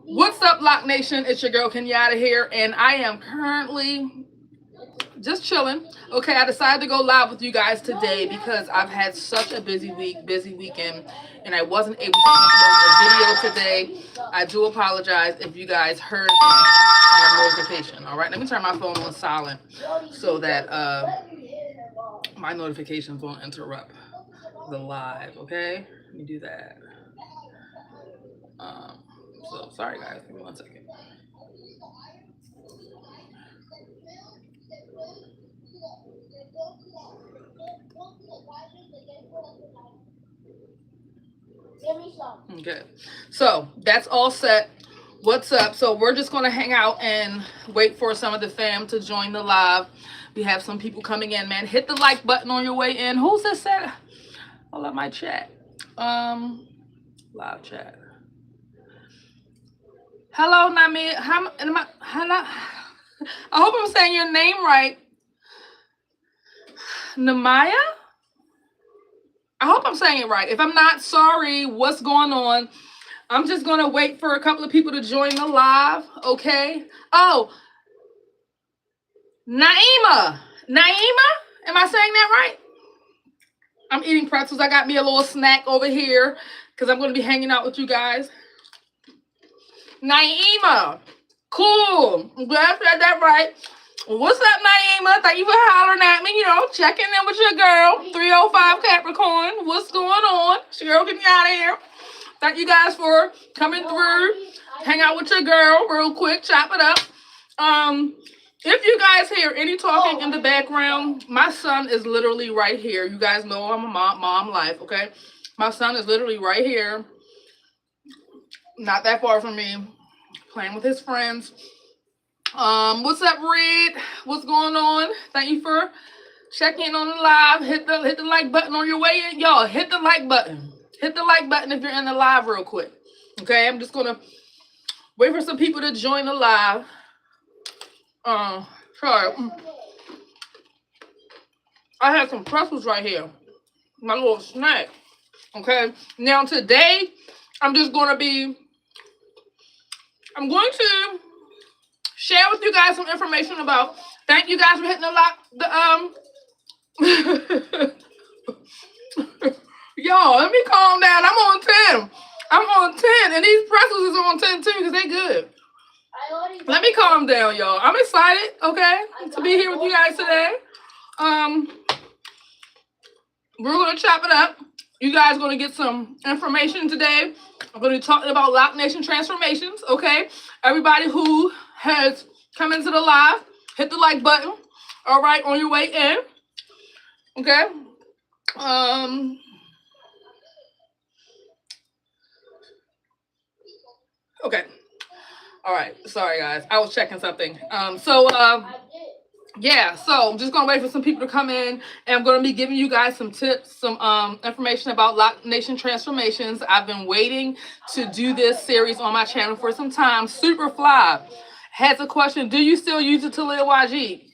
What's up, Loc Nation? It's your girl Kenyatta here, and I am currently just chilling. Okay, I decided to go live with you guys today because I've had such a busy weekend, and I wasn't able to upload a video today. I do apologize if you guys heard a notification. All right, let me turn my phone on silent so that my notifications won't interrupt the live. Okay, let me do that. So sorry guys, give me 1 second. Okay, so that's all set. What's up? So we're just gonna hang out and wait for some of the fam to join the live. We have some people coming in, man. Hit the like button on your way in. Who's this at? Hold up my chat. Live chat. Hello, Nami. Hello. I hope I'm saying your name right. Namaya? I hope I'm saying it right. If I'm not, sorry. What's going on? I'm just going to wait for a couple of people to join the live, okay? Oh, Naima. Naima? Am I saying that right? I'm eating pretzels. I got me a little snack over here because I'm going to be hanging out with you guys. Naima. Cool. I'm glad I said that right. What's up, Naima? Thank you for hollering at me. You know, checking in with your girl. 305 Capricorn. What's going on? It's your girl getting out of here. Thank you guys for coming through. Hang out with your girl real quick. Chop it up. If you guys hear any talking in the background, my son is literally right here. You guys know I'm a mom life, okay? My son is literally right here. Not that far from me. Playing with his friends. What's up, Red? What's going on? Thank you for checking in on the live. Hit the like button on your way in. Y'all, hit the like button. Hit the like button if you're in the live real quick. Okay, I'm just gonna wait for some people to join the live. Sorry. I have some pretzels right here. My little snack. Okay. Now today, I'm going to share with you guys some information about. Thank you guys for hitting Y'all, let me calm down. I'm on 10. I'm on 10, and these pretzels is on 10 too because they good. Let me calm down, y'all. I'm excited, okay, to be here with you guys today. We're gonna chop it up. You guys are gonna get some information today. I'm gonna be talking about Loc Nation transformations, okay? Everybody who has come into the live, hit the like button. All right, on your way in. Okay. Okay. All right. Sorry, guys. I was checking something. Yeah, so I'm just gonna wait for some people to come in, and I'm gonna be giving you guys some tips, some information about Loc Nation transformations. I've been waiting to do this series on my channel for some time. Superfly has a question: do you still use the Talil Wajid?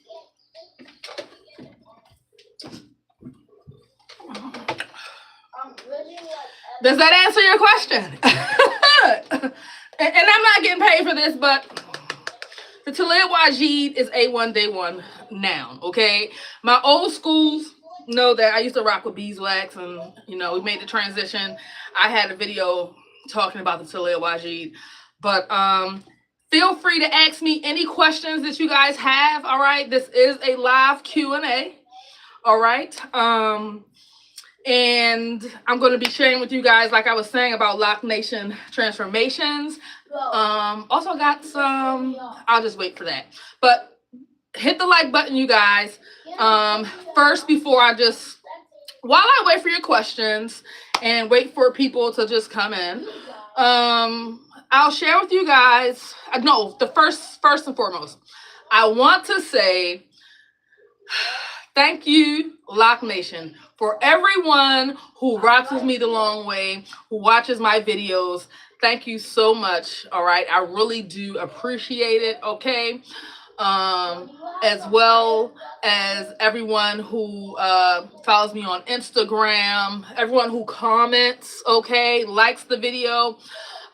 Does that answer your question? And I'm not getting paid for this, but the Talil Wajid is A1 Day 1 noun, okay? My old schools know that I used to rock with beeswax, and, you know, we made the transition. I had a video talking about the Talil Wajid, but feel free to ask me any questions that you guys have, all right? This is a live Q&A, all right? And I'm going to be sharing with you guys, like I was saying, about Loc Nation transformations. Also got some, I'll just wait for that. But hit the like button, you guys. First, while I wait for your questions and wait for people to just come in, I'll share with you guys, first and foremost, I want to say thank you, Loc Nation, for everyone who rocks with me the long way, who watches my videos. Thank you so much, all right? I really do appreciate it, okay? as well as everyone who follows me on Instagram, everyone who comments, okay, likes the video.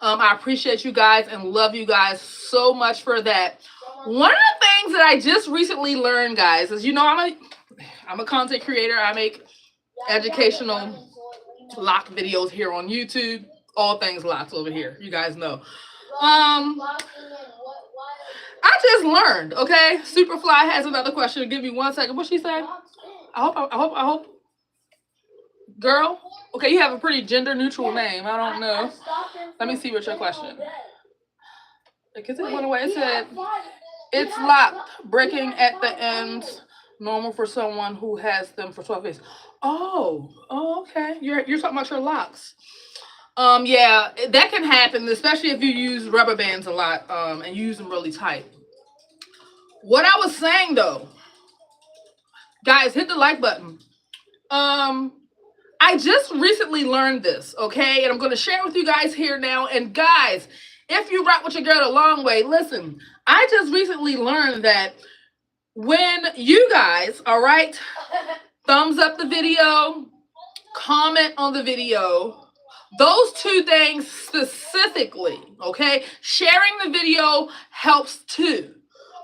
I appreciate you guys and love you guys so much for that. One of the things that I just recently learned, guys, is I'm a content creator. I make educational lock videos here on YouTube. All things locks over here. You guys know. I just learned, okay? Superfly has another question. Give me 1 second. What she said? I hope. Girl? Okay, you have a pretty gender neutral name. I don't know. Let me see what your question. Because it went away. It said, it's locked, breaking at the ends, normal for someone who has them for 12 days. Oh, okay. You're talking about your locks. Yeah, that can happen, especially if you use rubber bands a lot, and you use them really tight. What I was saying though, guys, hit the like button. I just recently learned this, okay? And I'm going to share with you guys here now. And guys, if you rock with your girl a long way, listen, I just recently learned that when you guys, all right, thumbs up the video, comment on the video, those two things specifically, okay? Sharing the video helps too,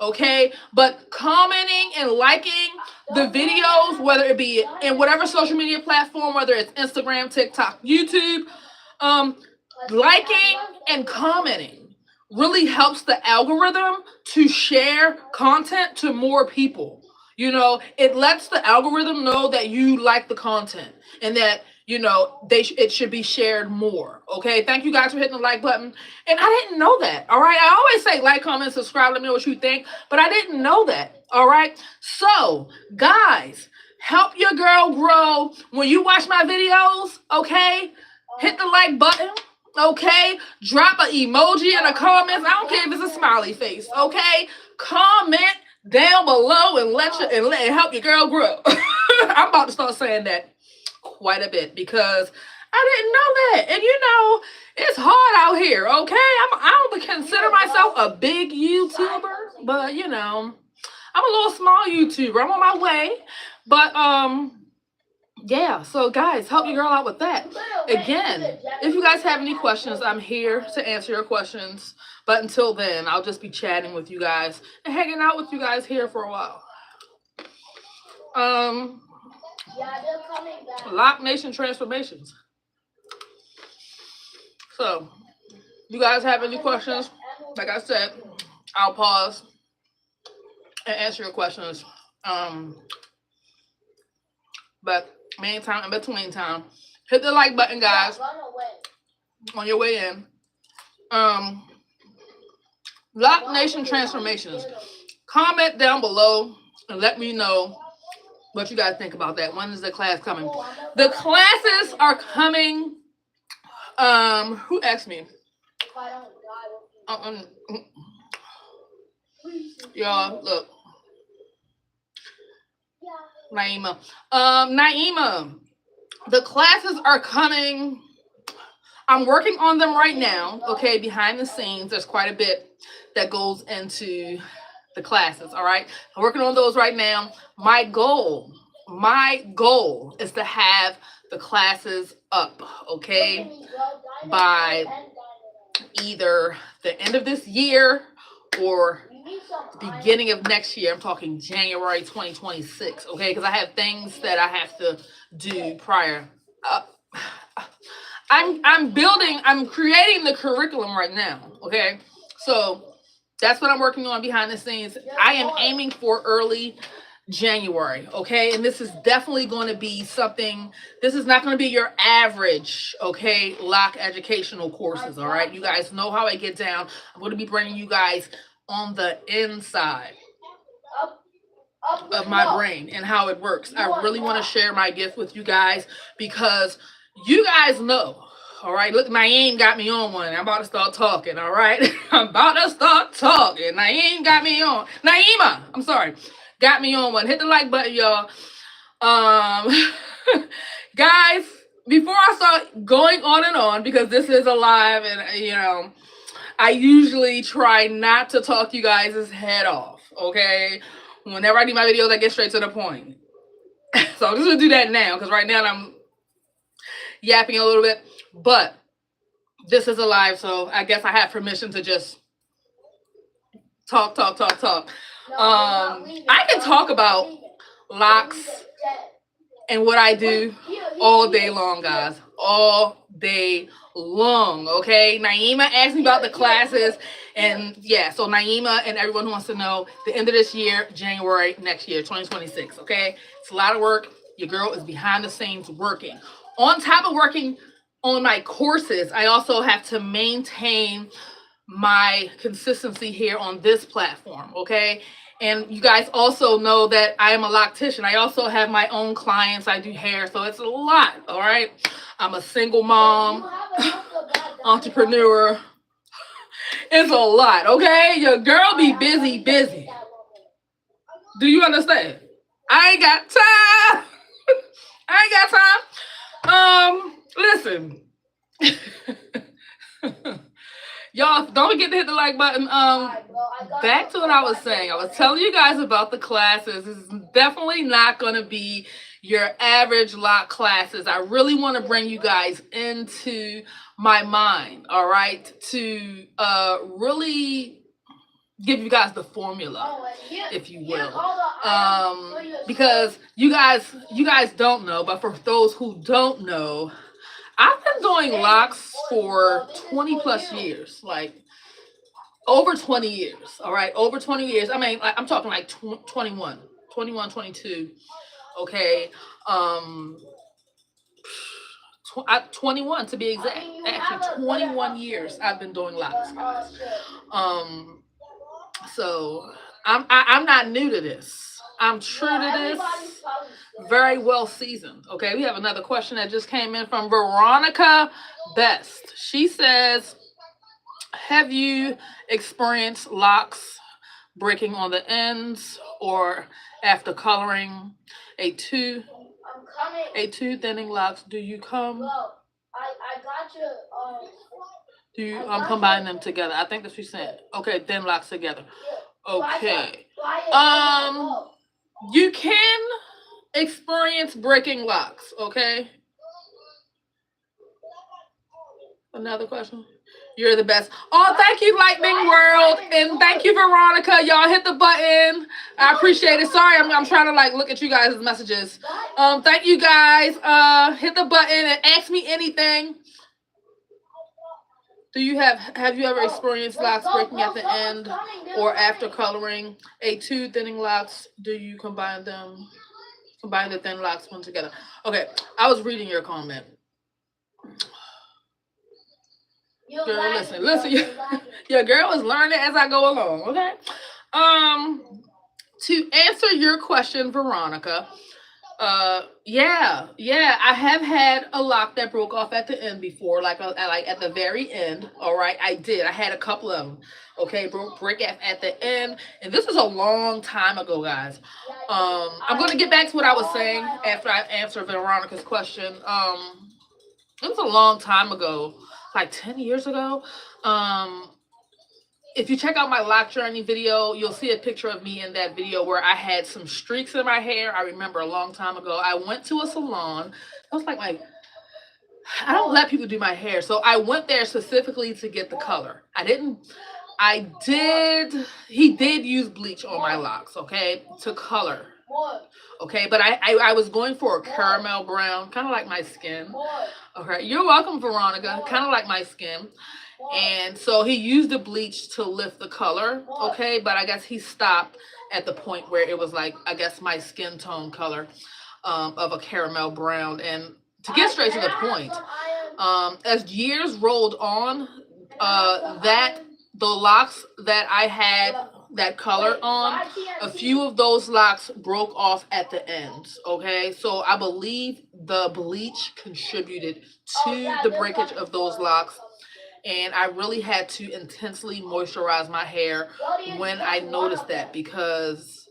okay? But commenting and liking the videos, whether it be in whatever social media platform, whether it's Instagram, TikTok, YouTube, liking and commenting really helps the algorithm to share content to more people. You know, it lets the algorithm know that you like the content and that, you know, it should be shared more. Okay, thank you guys for hitting the like button. And I didn't know that. All right, I always say like, comment, subscribe, let me know what you think, but I didn't know that. All right, so guys, help your girl grow. When you watch my videos, okay, hit the like button. Okay, drop an emoji in the comments. I don't care if it's a smiley face. Okay, comment down below and help your girl grow. I'm about to start saying that quite a bit because I didn't know that. And you know, it's hard out here, okay? I don't consider myself a big YouTuber, but you know, I'm a little small YouTuber. I'm on my way. But yeah, so guys, help your girl out with that. Again, if you guys have any questions, I'm here to answer your questions. But until then, I'll just be chatting with you guys and hanging out with you guys here for a while. Loc Nation transformations. So, you guys have any questions? Like I said, I'll pause and answer your questions. But meantime, in between time, hit the like button, guys, on your way in. Loc Nation transformations. Comment down below and let me know what you guys think about that. When is the class coming? The classes are coming. Who asked me? Y'all, look. Naima. Naima, the classes are coming. I'm working on them right now, okay? Behind the scenes, there's quite a bit that goes into the classes, all right? I'm working on those right now. My goal is to have the classes up, okay? By either the end of this year or the beginning of next year. I'm talking January 2026, okay? Because I have things that I have to do prior. I'm creating the curriculum right now, okay? So that's what I'm working on behind the scenes. I am aiming for early January, okay? And this is definitely going to be something, this is not going to be your average, okay, lock educational courses, all right? You guys know how I get down. I'm going to be bringing you guys on the inside of my brain and how it works. I really want to share my gift with you guys because you guys know, all right? Look, Naeem got me on one. I'm about to start talking, all right? I'm about to start talking. Naeem got me on. Naima, I'm sorry. Got me on one. Hit the like button, y'all. Guys, before I start going on and on, because this is a live and, you know, I usually try not to talk you guys' head off, okay? Whenever I do my videos, I get straight to the point. So I'm just gonna do that now because right now I'm yapping a little bit. But this is a live, so I guess I have permission to just talk. I can talk about locks and what I do all day long, guys. All day long, okay? Naima asked me about the classes, and yeah, so Naima and everyone who wants to know, the end of this year, January next year, 2026, okay? It's a lot of work. Your girl is behind the scenes working. On top of working on my courses, I also have to maintain my consistency here on this platform, okay? And you guys also know that I am a loctician. I also have my own clients. I do hair, so it's a lot, all right? I'm a single mom, entrepreneur. It's a lot, okay? Your girl be busy. Do you understand? I ain't got time. Listen. Y'all, don't forget to hit the like button. Back to what I was saying. I was telling you guys about the classes. This is definitely not going to be your average lock classes. I really want to bring you guys into my mind, all right? To really give you guys the formula, if you will. Because you guys don't know, but for those who don't know, I've been doing locks for 20 plus years, like over 20 years, all right? Over 20 years. I mean, I'm talking like 21, 22, okay? 21 to be exact. Actually, 21 years I've been doing locks, guys. So I'm not new to this. I'm true to this. Very well seasoned. Okay, we have another question that just came in from Veronica Best. She says, have you experienced locks breaking on the ends or after coloring a two thinning locks? Do you combine them together? I think that's what she's saying. Okay, thin locks together. Okay. You can experience breaking locks, okay? Another question? You're the best. Oh, thank you, Lightning World, and thank you, Veronica. Y'all hit the button. I appreciate it. Sorry, I'm trying to like look at you guys' messages. Thank you guys. Hit the button and ask me anything. Do you have you ever experienced locks breaking at the end or after coloring a two thinning locks? Do you combine the thin locks one together? Okay, I was reading your comment. Girl, listen. Your girl is learning as I go along, okay? To answer your question, Veronica, yeah, I have had a lock that broke off at the end before, like at the very end. All right, I did. I had a couple of them. Okay, break at the end, and this is a long time ago, guys. I'm gonna get back to what I was saying after I answer Veronica's question. It was a long time ago, like 10 years ago. If you check out my lock journey video, you'll see a picture of me in that video where I had some streaks in my hair. I remember a long time ago. I went to a salon. I was like I don't let people do my hair. So I went there specifically to get the color. He did use bleach on my locks, okay, to color. Okay, but I was going for a caramel brown, kind of like my skin. Okay, you're welcome, Veronica. Kind of like my skin. And so he used the bleach to lift the color, okay? But I guess he stopped at the point where it was like, I guess my skin tone color of a caramel brown. And to get straight to the point, as years rolled on, the locks that I had that color on, a few of those locks broke off at the ends, okay? So I believe the bleach contributed to the breakage of those locks. And I really had to intensely moisturize my hair when I noticed that, because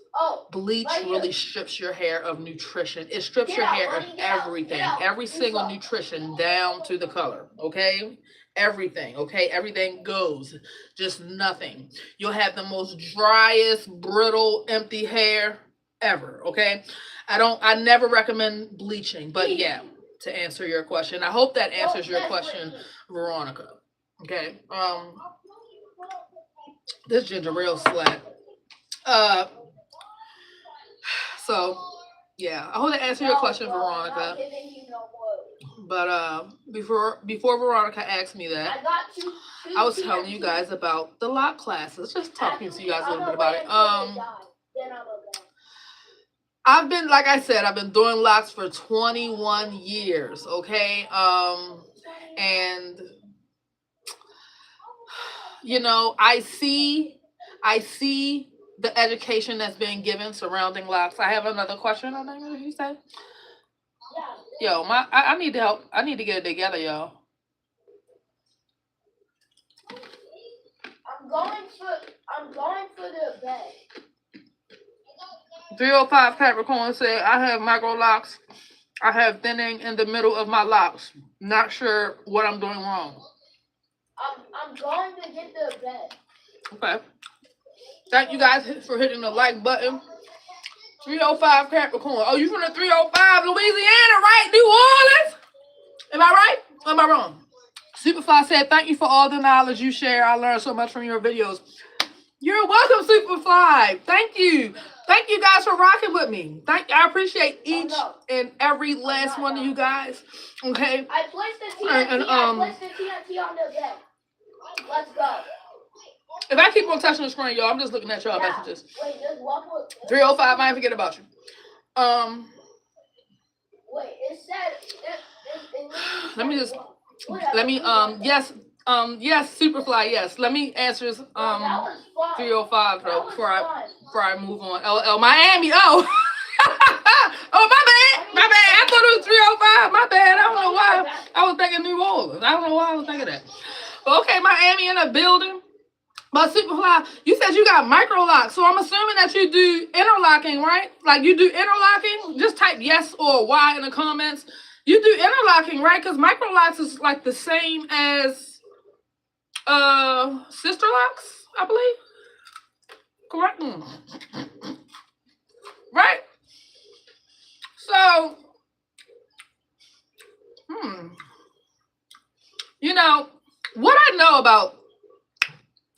Bleach really strips your hair of nutrition. It strips your hair of everything, every single nutrition down to the color, okay? Everything, okay? Everything goes, just nothing. You'll have the most driest, brittle, empty hair ever, okay? I never recommend bleaching, but yeah, to answer your question. I hope that answers your question, Veronica. Okay. This ginger real slack. So yeah, I hope that answered your question, Veronica. But before Veronica asked me that, I was telling you guys about the lock classes. Just talking to you guys a little bit about it. I've been, like I said, I've been doing locks for 21 years, okay? And you know, I see the education that's being given surrounding locks. I have another question. I think what he said. Yo, I need to help. I need to get it together, yo. I'm going for the bed. 305 Capricorn said, I have micro locks. I have thinning in the middle of my locks. Not sure what I'm doing wrong. I'm going to get the bed. Okay. Thank you guys for hitting the like button. 305 Capricorn. Oh, you from the 305 Louisiana, right? New Orleans? Am I right? Or am I wrong? Superfly said, thank you for all the knowledge you share. I learned so much from your videos. You're welcome, Superfly. Thank you. Thank you guys for rocking with me. I appreciate each and every last one of you guys. Okay. I placed the TNT. I placed the TNT on the bed. Let's go. If I keep on touching the screen, y'all, I'm just looking at y'all messages. Wait, there's one more. 305. I ain't forget about you. Wait, it said. Yes, Superfly, yes. Let me answer 305 though before I move on. LL Miami. Oh. Oh, my bad. I thought it was 305. My bad. I don't know why I was thinking New Orleans. I don't know why I was thinking that. But okay, Miami in the building. But Superfly, you said you got micro locks, so I'm assuming that you do interlocking, right? Like you do interlocking. Just type yes or Y in the comments. You do interlocking, right? Because micro locks is like the same as sister locks, I believe. Correct? Right? So, you know, what I know about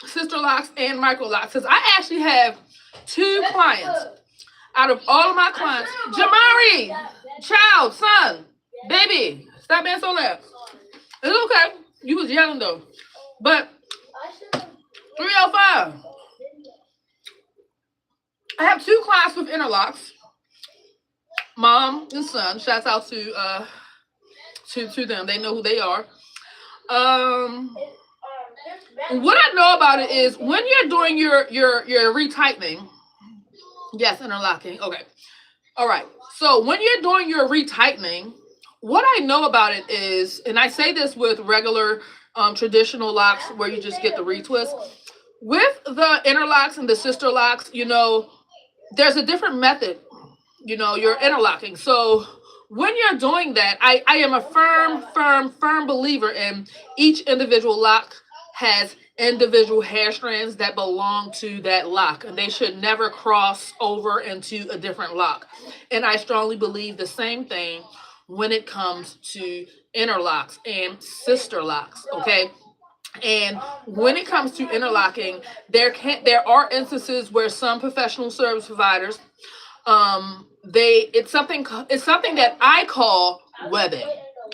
sister locks and micro locks is I actually have 2 clients out of all of my clients. Jamari, child, son, baby, stop being so loud. It's okay. You was yelling though. But 305. I have 2 clients with interlocks. Mom and son. Shouts out to them. They know who they are. What I know about it is when you're doing your retightening. Yes, interlocking. Okay. All right. So when you're doing your retightening, what I know about it is, and I say this with regular traditional locks where you just get the retwist. With the interlocks and the sister locks, you know, there's a different method. You know, you're interlocking. So when you're doing that, I am a firm believer in each individual lock has individual hair strands that belong to that lock, and they should never cross over into a different lock. And I strongly believe the same thing when it comes to interlocks and sister locks, okay? And when it comes to interlocking, there are instances where some professional service providers it's something that I call webbing,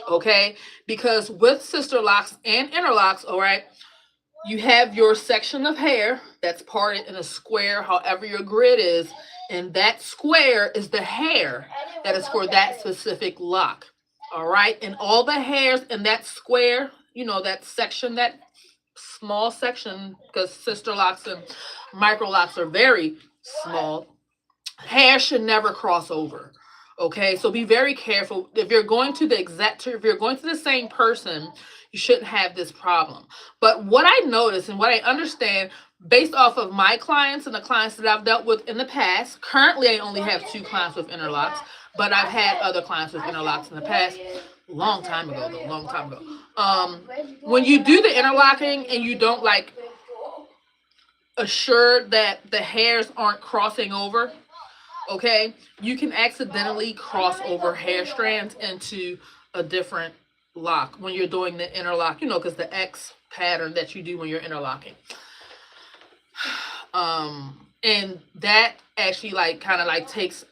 okay? Because with sister locks and interlocks, all right, you have your section of hair that's parted in a square, however your grid is, and that square is the hair that is for that specific lock, all right? And all the hairs in that square, you know, that section, that small section, because sister locks and micro locks are very small, hair should never cross over. Okay, so be very careful. If you're going to the same person, you shouldn't have this problem. But what I notice and what I understand based off of my clients and the clients that I've dealt with in the past, currently I only have 2 clients with interlocks, but I've had other clients with interlocks in the past. Long time ago though, long time ago. When you do the interlocking and you don't like assure that the hairs aren't crossing over, okay, you can accidentally cross over hair strands into a different lock when you're doing the interlock, you know, because the X pattern that you do when you're interlocking. And that actually like kind of like takes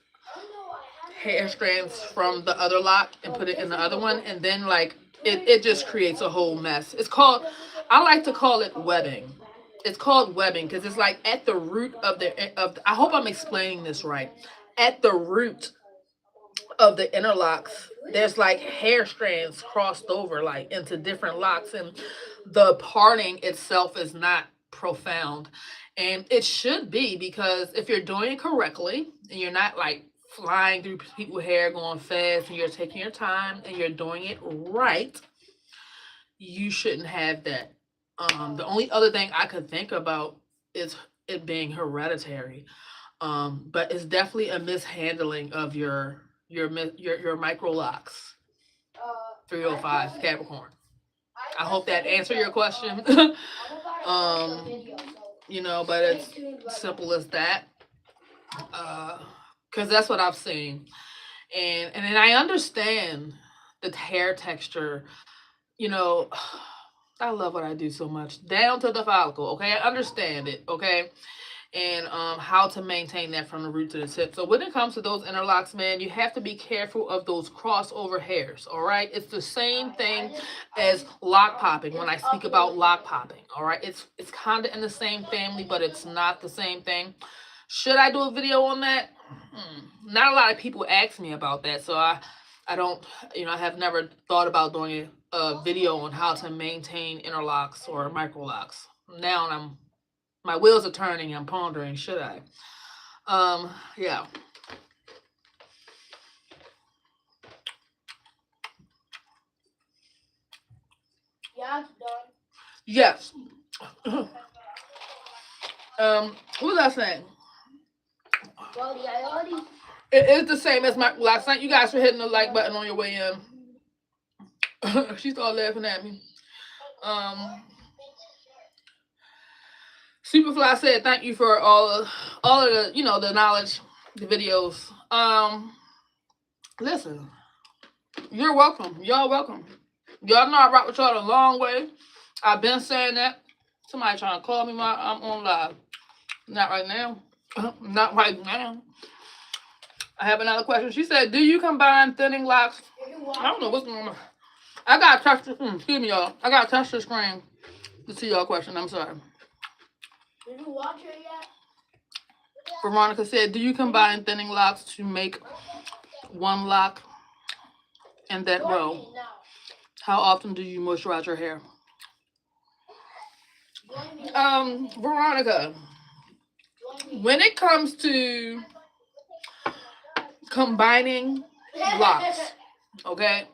hair strands from the other lock and put it in the other one, and then like it just creates a whole mess. It's called, I like to call it webbing. It's called webbing because it's like at the root of I hope I'm explaining this right. At the root of the interlocks, there's like hair strands crossed over like into different locks, and the parting itself is not profound. And it should be, because if you're doing it correctly and you're not like flying through people's hair going fast and you're taking your time and you're doing it right, you shouldn't have that. The only other thing I could think about is it being hereditary. But it's definitely a mishandling of your micro locks. 305 Capricorn. I hope that answered your question. You know, but it's simple as that. Because that's what I've seen. And then I understand the hair texture, you know. I love what I do so much, down to the follicle. Okay, I understand it. Okay, and how to maintain that from the root to the tip. So when it comes to those interlocks, man, you have to be careful of those crossover hairs. All right, it's the same thing as lock popping. When I speak about lock popping, all right, it's kind of in the same family, but it's not the same thing. Should I do a video on that? Not a lot of people ask me about that, so I don't, you know, I have never thought about doing a video on how to maintain interlocks or micro locks. Now my wheels are turning. I'm pondering, should I? Yeah. Yeah, done. Yes. What was I saying? Well, yeah, I already. It is the same as my last night. You guys for hitting the like button on your way in. She started laughing at me. Superfly said, "Thank you for all of the, you know, the knowledge, the videos." Listen, you're welcome. Y'all welcome. Y'all know I rock with y'all a long way. I've been saying that. Somebody trying to call me while I'm on live. Not right now. Not right now. I have another question. She said, "Do you combine thinning locks?" I don't know what's going on. I gotta touch the excuse me, y'all. I gotta touch the screen to see y'all question. I'm sorry. Did you watch it yet? Veronica said, "Do you combine thinning locks to make one lock in that row? How often do you moisturize your hair?" Veronica, when it comes to combining locks, okay,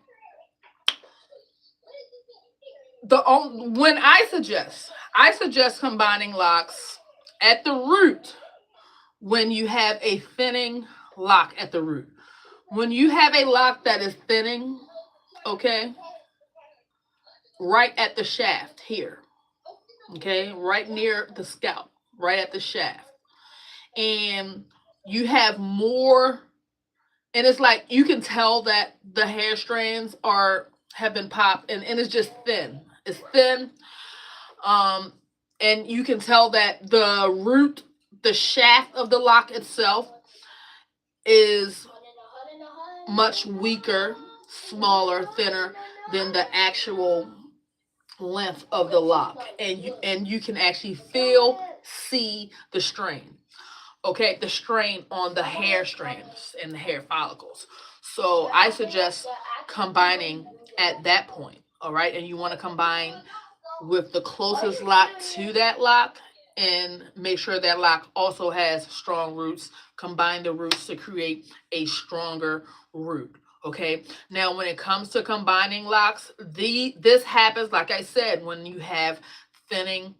when I suggest combining locks at the root when you have a thinning lock at the root. When you have a lock that is thinning, okay, right at the shaft here, okay, right near the scalp, right at the shaft, and you have more, and it's like you can tell that the hair strands have been popped, and it's just thin. It's thin. And you can tell that the root, the shaft of the lock itself is much weaker, smaller, thinner than the actual length of the lock, and you can actually see the strain. Okay, the strain on the hair strands and the hair follicles. So I suggest combining at that point. All right, and you want to combine with the closest lock to that lock, and make sure that lock also has strong roots. Combine the roots to create a stronger root. Okay. Now, when it comes to combining locks, this happens, like I said, when you have thinning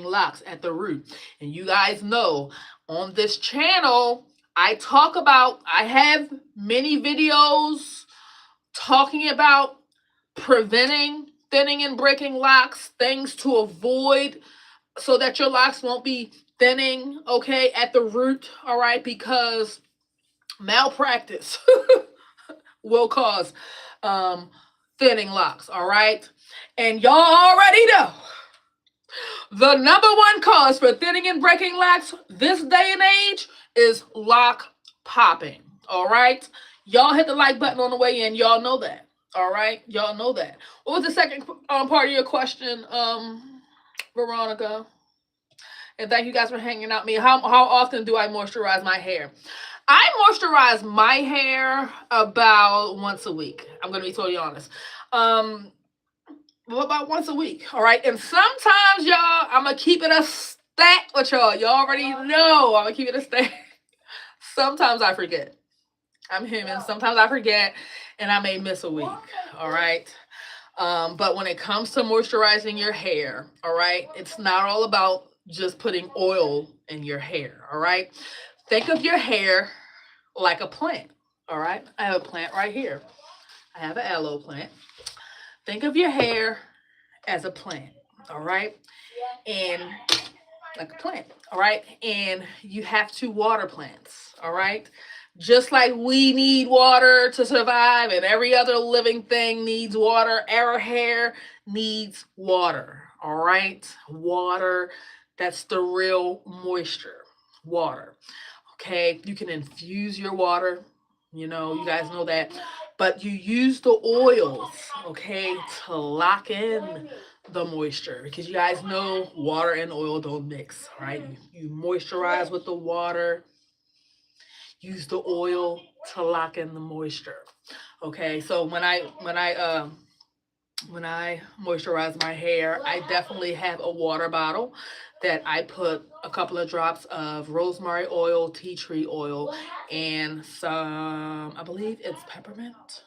locks at the root. And you guys know on this channel, I have many videos talking about preventing thinning and breaking locks, things to avoid so that your locks won't be thinning, okay, at the root, all right, because malpractice will cause um, thinning locks, all right? And y'all already know the number one cause for thinning and breaking locks this day and age is lock popping, all right? Y'all hit the like button on the way in. Y'all know that, all right? Y'all know that. What was the second part of your question, Veronica? And thank you guys for hanging out with me. How often do I moisturize my hair? I moisturize my hair about once a week. I'm gonna be totally honest. About once a week. All right. And sometimes, y'all, I'm gonna keep it a stack with y'all. Y'all already know I'm gonna keep it a stack. Sometimes I forget. I'm human. Sometimes I forget, and I may miss a week. All right. But when it comes to moisturizing your hair, all right, it's not all about just putting oil in your hair. All right. Think of your hair like a plant. All right. I have a plant right here. I have an aloe plant. Think of your hair as a plant. All right. And like a plant. All right. And you have to water plants. All right. Just like we need water to survive and every other living thing needs water, our hair needs water. All right. Water. That's the real moisture. Water. Okay. You can infuse your water. You know, you guys know that. But you use the oils, okay, to lock in the moisture because you guys know water and oil don't mix, right? You moisturize with the water, use the oil to lock in the moisture. Okay, so when I moisturize my hair, I definitely have a water bottle that I put a couple of drops of rosemary oil, tea tree oil, and some, I believe it's peppermint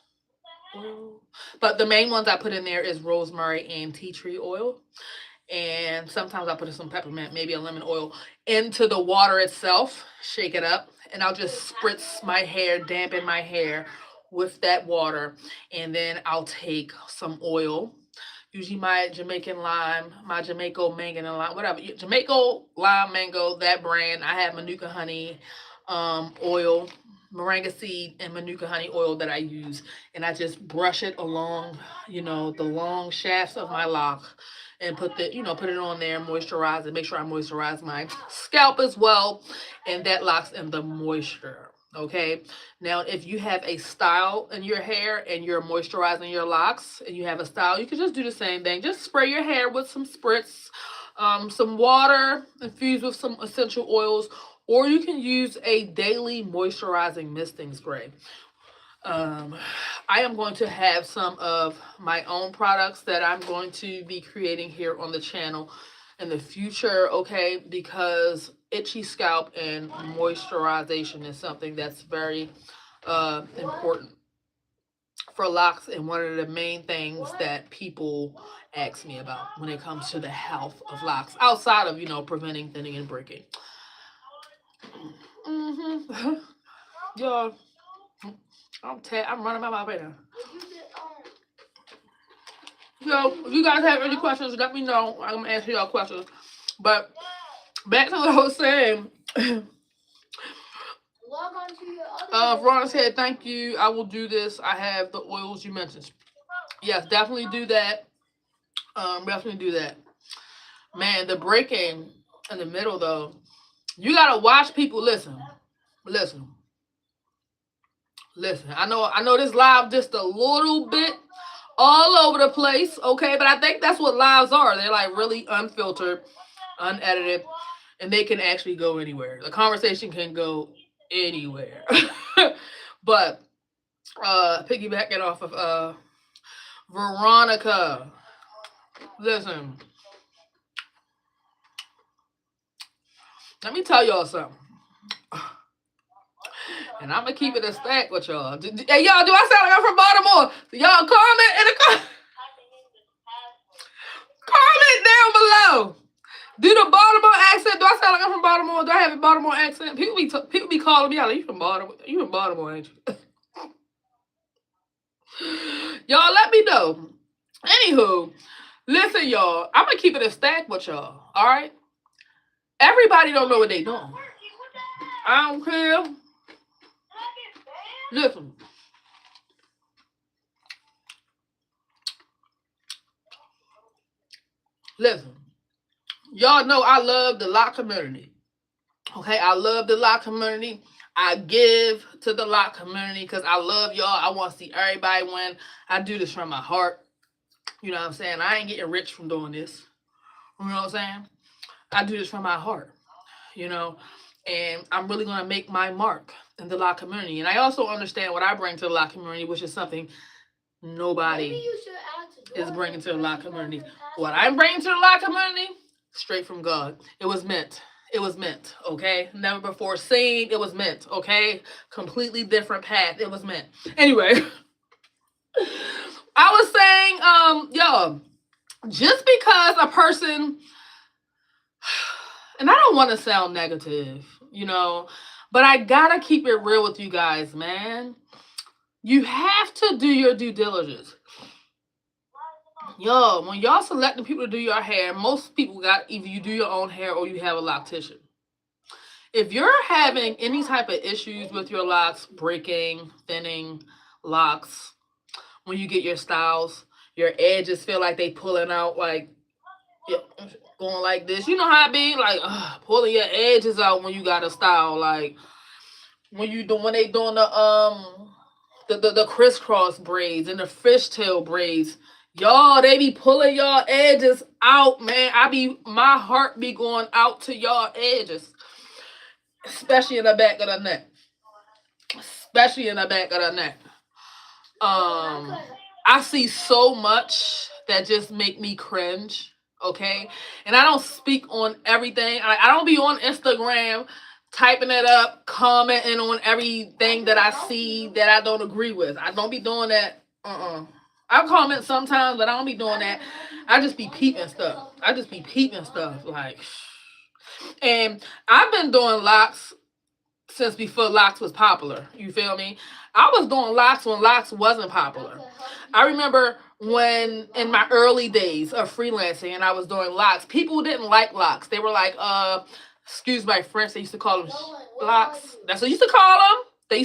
oil. But the main ones I put in there is rosemary and tea tree oil. And sometimes I put some peppermint, maybe a lemon oil into the water itself, shake it up, and I'll just spritz my hair, dampen my hair with that water. And then I'll take some oil, usually my Jamaican lime, my Jamaica mango and lime, whatever. Jamaica lime mango, that brand. I have Manuka honey oil, moringa seed, and Manuka honey oil that I use. And I just brush it along, the long shafts of my lock and put it on there, moisturize it, make sure I moisturize my scalp as well. And that locks in the moisture. Okay. Now, if you have a style in your hair and you're moisturizing your locks and you have a style, you can just do the same thing. Just spray your hair with some spritz, some water infused with some essential oils, or you can use a daily moisturizing misting spray. I am going to have some of my own products that I'm going to be creating here on the channel in the future, okay? Because itchy scalp and moisturization is something that's very important for locks, and one of the main things that people ask me about when it comes to the health of locks, outside of preventing thinning and breaking. Yeah, I'm running my mouth right now. So, if you guys have any questions, let me know. I'm gonna answer y'all questions. But back to what I was saying. Veronica said, "Thank you. I will do this. I have the oils you mentioned." Yes, definitely do that. Definitely do that. Man, the breaking in the middle though, you gotta watch people. Listen. I know this live just a little bit all over the place, okay? But I think that's what lives are. They're like really unfiltered, unedited, and they can actually go anywhere. The conversation can go anywhere. But piggybacking off of Veronica, listen, let me tell y'all something. And I'm gonna keep it a stack with y'all. Hey, y'all, do I sound like I'm from Baltimore? So y'all comment in the comment down below. Do the Baltimore accent? Do I sound like I'm from Baltimore? Do I have a Baltimore accent? People be calling me out like, you from Baltimore? You from Baltimore, ain't you? Y'all, let me know. Anywho, listen, y'all. I'm gonna keep it a stack with y'all. All right. Everybody don't know what they doing. I don't care. Listen. Listen. Y'all know I love the Loc community. Okay, I love the Loc community. I give to the Loc community because I love y'all. I want to see everybody win. I do this from my heart. You know what I'm saying? I ain't getting rich from doing this. You know what I'm saying? I do this from my heart. You know, and I'm really going to make my mark in the Loc community. And I also understand what I bring to the Loc community, which is something nobody is bringing to the Loc community. What I'm bringing to the Loc community, straight from God. It was meant. It was meant, okay? Never before seen. It was meant, okay? Completely different path. It was meant. Anyway, I was saying, y'all, just because a person, and I don't want to sound negative, you know, but I gotta keep it real with you guys, man. You have to do your due diligence. Yo, when y'all selecting people to do your hair, most people got either you do your own hair or you have a loctician. If you're having any type of issues with your locks, breaking, thinning, locks, when you get your styles, your edges feel like they pulling out, like going like this. You know how it be, like pulling your edges out when you got a style, like when they doing the crisscross braids and the fishtail braids. Y'all, they be pulling y'all edges out, man. My heart be going out to y'all edges. Especially in the back of the neck. Especially in the back of the neck. I see so much that just make me cringe. Okay? And I don't speak on everything. I don't be on Instagram typing it up, commenting on everything that I see that I don't agree with. I don't be doing that. I comment sometimes, but I don't be doing that. I just be peeping stuff. Like, and I've been doing locks since before locks was popular. You feel me? I was doing locks when locks wasn't popular. I remember when in my early days of freelancing and I was doing locks, people didn't like locks. They were like, excuse my French, they used to call them locks. That's what they used to call them. There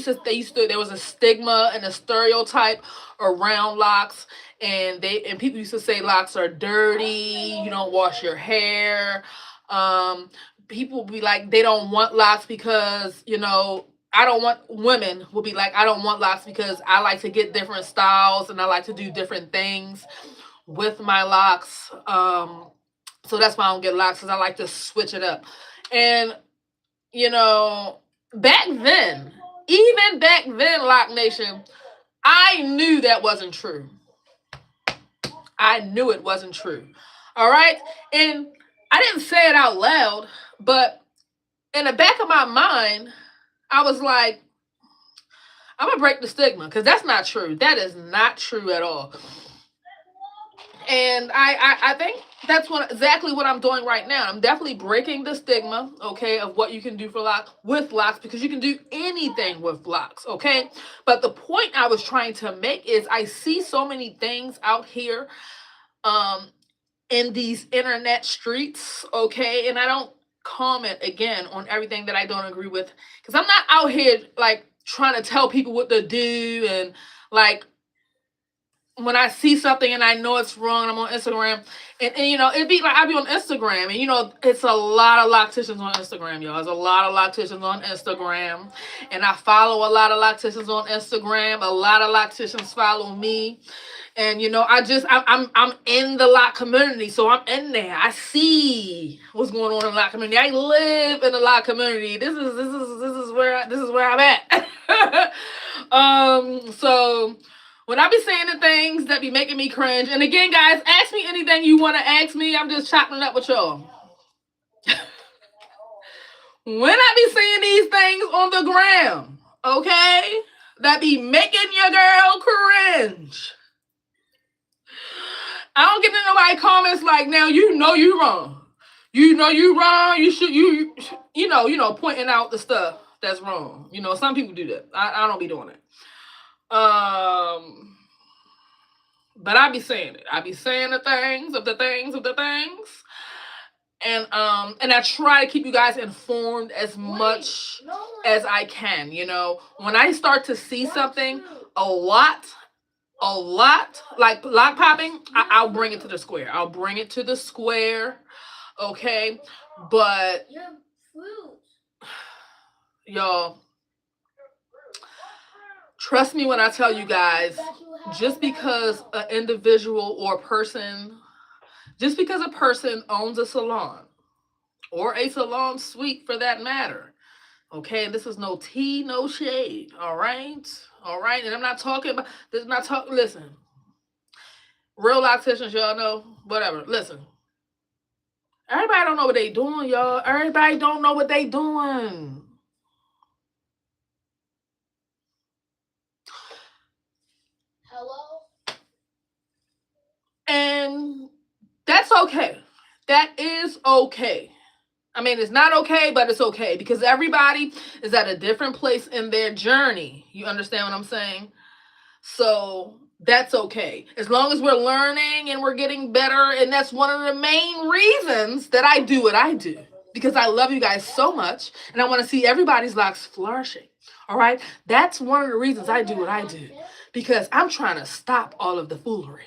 was a stigma and a stereotype around locks, and people used to say locks are dirty, you don't wash your hair. People be like, they don't want locks because, women will be like, I don't want locks because I like to get different styles and I like to do different things with my locks. So that's why I don't get locks, because I like to switch it up. And, back then, even back then, Loc Nation, I knew that wasn't true. I knew it wasn't true. All right? And I didn't say it out loud, but in the back of my mind, I was like, I'm going to break the stigma, because that's not true. That is not true at all. And I think that's exactly what I'm doing right now. I'm definitely breaking the stigma, okay, of what you can do with locks, because you can do anything with locks, okay? But the point I was trying to make is I see so many things out here in these internet streets, okay? And I don't comment, again, on everything that I don't agree with, because I'm not out here, like, trying to tell people what to do, and, like, when I see something and I know it's wrong, I'm on Instagram, and it'd be like, I'd be on Instagram, and it's a lot of locticians on Instagram, y'all. There's a lot of locticians on Instagram, and I follow a lot of locticians on Instagram. A lot of locticians follow me, and I'm in the Loc community, so I'm in there. I see what's going on in the Loc community. I live in the Loc community. This is where I'm at. So when I be saying the things that be making me cringe, and again, guys, ask me anything you want to ask me. I'm just chopping it up with y'all. When I be seeing these things on the gram, okay, that be making your girl cringe. I don't get into nobody comments like, now you know you wrong. You know you wrong. Pointing out the stuff that's wrong. Some people do that. I don't be doing it. But I be saying it. I be saying the things. And I try to keep you guys informed as much as I can. When I start to see something a lot like lock popping, I'll bring it to the square. Okay, but y'all, trust me when I tell you guys, just because an individual or person, just because a person owns a salon or a salon suite for that matter, okay, this is no tea, no shade, all right, and I'm not talking about this. Listen, real locticians, y'all know, whatever. Listen, everybody don't know what they doing, y'all. Everybody don't know what they doing. Hello? And that's okay. That is okay. I mean, it's not okay, but it's okay because everybody is at a different place in their journey. You understand what I'm saying? So that's okay. As long as we're learning and we're getting better. And that's one of the main reasons that I do what I do. Because I love you guys so much. And I want to see everybody's locks flourishing. All right? That's one of the reasons I do what I do. Because I'm trying to stop all of the foolery.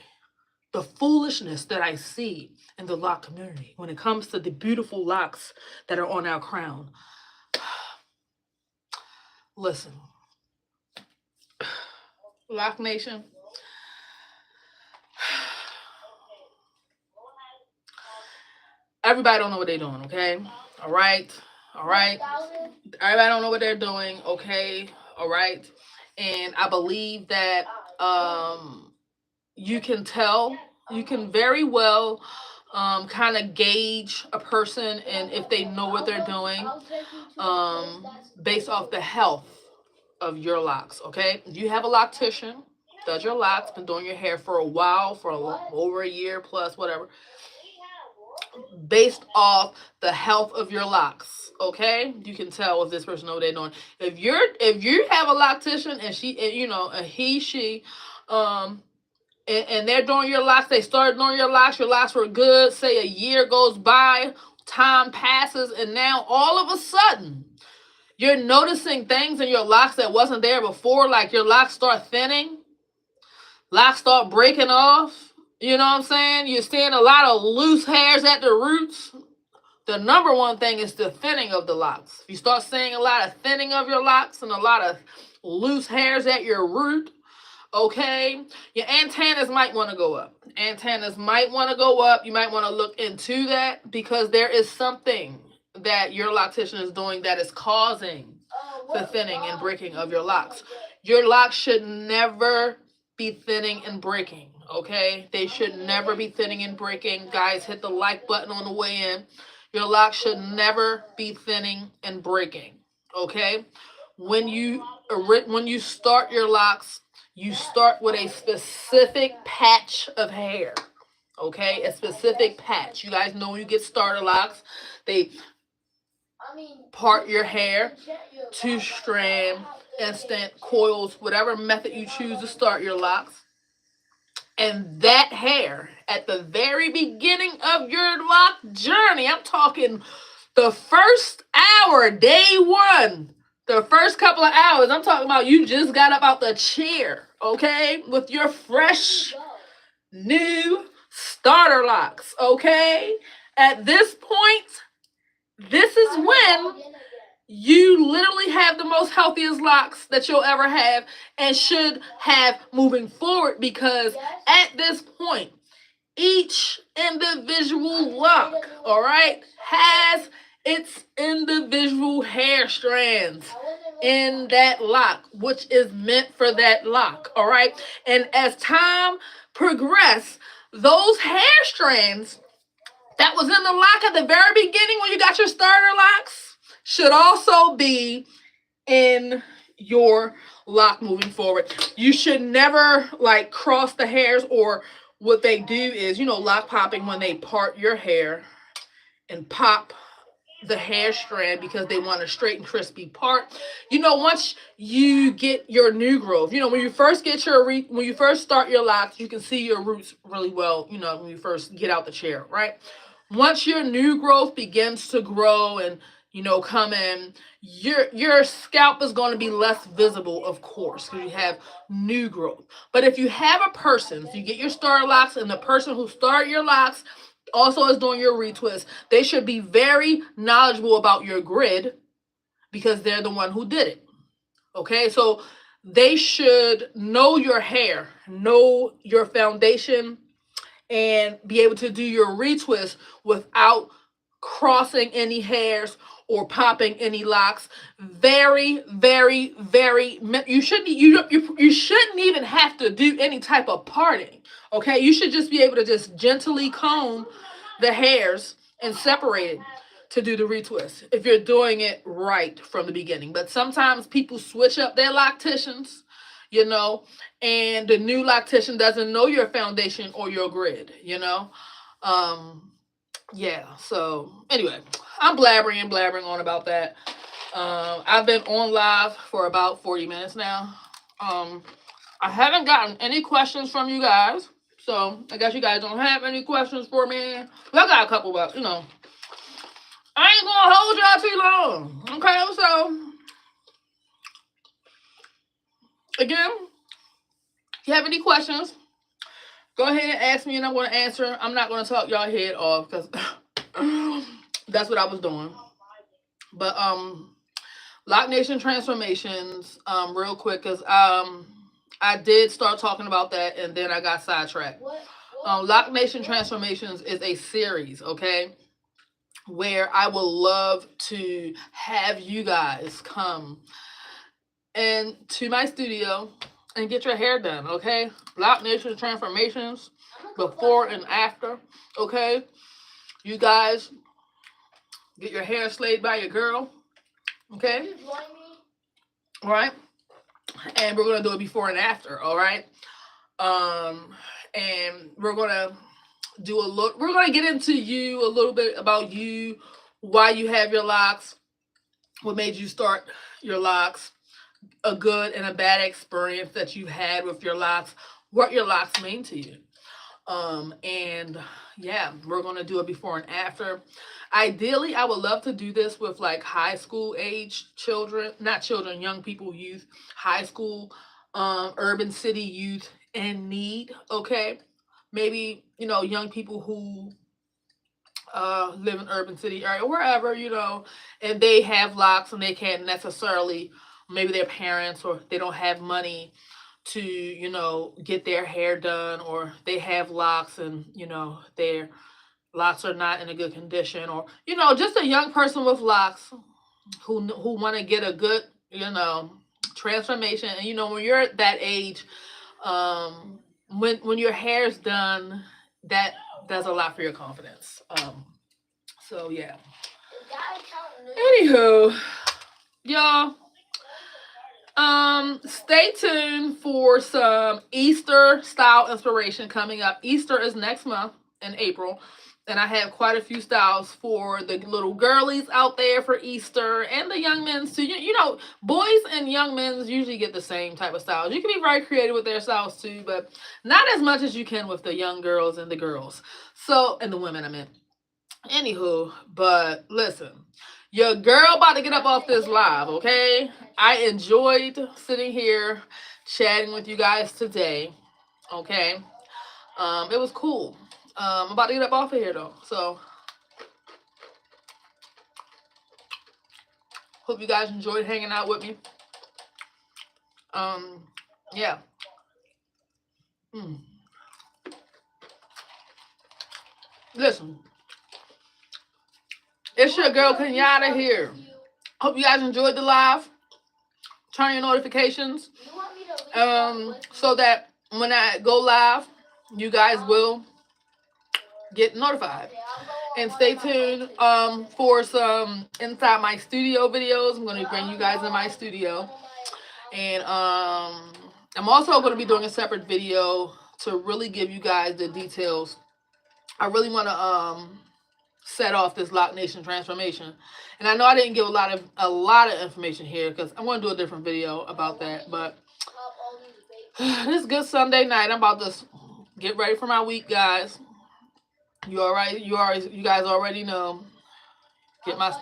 The foolishness that I see in the lock community when it comes to the beautiful locks that are on our crown. Listen. Loc Nation. Everybody don't know what they're doing, okay? All right. Everybody don't know what they're doing, okay? All right. And I believe that you can tell, you can very well kind of gauge a person and if they know what they're doing based off the health of your locks, okay? If you have a loctician, does your locks, been doing your hair for a while, over a year plus, whatever, based off the health of your locks, okay? You can tell if this person knows what they're doing. If you have a loctician and she and they're doing your locks, they started doing your locks were good, say a year goes by, time passes, and now all of a sudden you're noticing things in your locks that wasn't there before, like your locks start thinning, locks start breaking off. You know what I'm saying? You're seeing a lot of loose hairs at the roots. The number one thing is the thinning of the locks. If you start seeing a lot of thinning of your locks and a lot of loose hairs at your root, okay, your antennas might want to go up. You might want to look into that because there is something that your loctician is doing that is causing the thinning and breaking of your locks. Your locks should never be thinning and breaking, okay? They should never be thinning and breaking. Guys, hit the like button on the way in. Your locks should never be thinning and breaking, okay? When you start your locks, you start with a specific patch of hair, okay? A specific patch. You guys know when you get starter locks, they part your hair, 2-strand, instant, coils, whatever method you choose to start your locks. And that hair at the very beginning of your lock journey, I'm talking the first hour, day one, the first couple of hours, I'm talking about you just got up out the chair, okay, with your fresh, new starter locks, okay? At this point, this is when you literally have the most healthiest locks that you'll ever have and should have moving forward, because at this point, each individual lock, all right, has its individual hair strands in that lock, which is meant for that lock, all right? And as time progresses, those hair strands that was in the lock at the very beginning when you got your starter locks should also be in your lock moving forward. You should never like cross the hairs, or what they do is, lock popping, when they part your hair and pop the hair strand because they want a straight and crispy part. Once you get your new growth, when you first get when you first start your locks, you can see your roots really well, when you first get out the chair, right? Once your new growth begins to grow and come in, your scalp is going to be less visible, of course, because you have new growth. But if you have a person, so you get your starter locks, and the person who started your locks also is doing your retwist, they should be very knowledgeable about your grid because they're the one who did it. Okay, so they should know your hair, know your foundation, and be able to do your retwist without crossing any hairs or popping any locks. Very, very, very. You shouldn't. You shouldn't even have to do any type of parting. Okay, you should just be able to just gently comb the hairs and separate it to do the retwist if you're doing it right from the beginning. But sometimes people switch up their locticians, and the new loctician doesn't know your foundation or your grid, yeah. So anyway, I'm blabbering on about that. I've been on live for about 40 minutes now. I haven't gotten any questions from you guys, so I guess you guys don't have any questions for me. Well, I got a couple, but I ain't gonna hold y'all too long. Okay, so again, if you have any questions, go ahead and ask me, and I'm going to answer. I'm not going to talk y'all head off because that's what I was doing. But Loc Nation transformations, real quick, because I did start talking about that, and then I got sidetracked. Loc Nation transformations is a series, okay, where I would love to have you guys come and to my studio and get your hair done, okay? Loc Nation transformations, before and after, okay? You guys get your hair slayed by your girl, okay? All right? And we're going to do it before and after, all right? And we're going to do we're going to get into you, a little bit about you, why you have your locks, what made you start your locks, a good and a bad experience that you had with your locks, what your locks mean to you. And yeah, we're going to do it before and after. Ideally, I would love to do this with like high school age children, not children, young people, youth, high school, urban city youth in need, okay? Maybe, young people who live in urban city area, wherever, and they have locks and they can't necessarily, maybe their parents, or they don't have money to, get their hair done, or they have locks and, their locks are not in a good condition, or, just a young person with locks who want to get a good, transformation. And, when you're at that age, when your hair's done, that does a lot for your confidence. So yeah. Anywho, y'all, stay tuned for some Easter style inspiration coming up. Easter is next month in April, and I have quite a few styles for the little girlies out there for Easter, and the young men too. Boys and young men usually get the same type of styles. You can be very creative with their styles too, but not as much as you can with the young girls and the girls. So, and the women, I mean. Anywho, but listen, your girl about to get up off this live, okay? I enjoyed sitting here chatting with you guys today, okay? It was cool. I'm about to get up off of here though, so hope you guys enjoyed hanging out with me. Yeah. Listen, it's your girl Kenyatta here. Hope you guys enjoyed the live. Turn your notifications, so that when I go live, you guys will get notified. And stay tuned for some inside my studio videos. I'm going to bring you guys in my studio. And I'm also going to be doing a separate video to really give you guys the details. I really want to set off this Loc Nation transformation, and I know I didn't give a lot of information here because I'm going to do a different video about that. But this good Sunday night. I'm about to get ready for my week, guys. You all right? You guys already know. Get my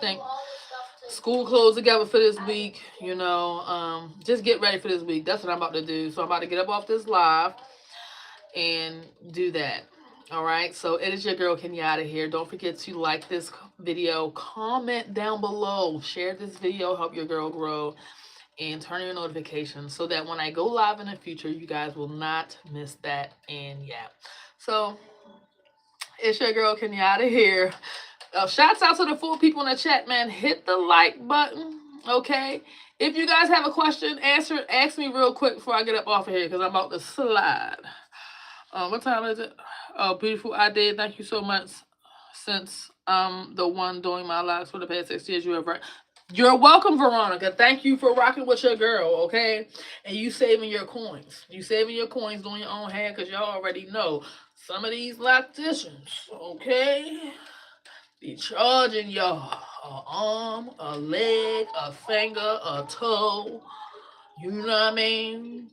school clothes together for this week. You know, just get ready for this week. That's what I'm about to do. So I'm about to get up off this live and do that. All right, so it is your girl Kenyatta here. Don't forget to like this video, comment down below, share this video, help your girl grow, and turn on your notifications so that when I go live in the future, you guys will not miss that. And yeah, so it's your girl Kenyatta here. Shouts out to the 4 people in the chat, man. Hit the like button, okay? If you guys have a question, ask me real quick before I get up off of here because I'm about to slide. What time is it? Oh, beautiful. I did. Thank you so much. Since the one doing my lives for the past 6 years, you're welcome, Veronica. Thank you for rocking with your girl, okay? And you saving your coins. You saving your coins doing your own hair because y'all already know some of these locticians, okay? Be charging y'all an arm, a leg, a finger, a toe. You know what I mean?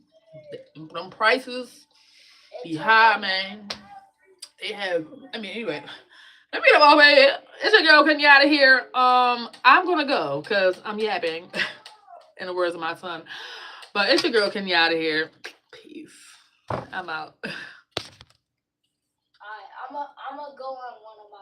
Them prices be high, man. They have, anyway. Let me get over here. It's your girl Kenyatta here. I'm gonna go because I'm yapping, in the words of my son. But it's your girl Kenyatta here. Peace. I'm out. Alright, I'm gonna go on one of my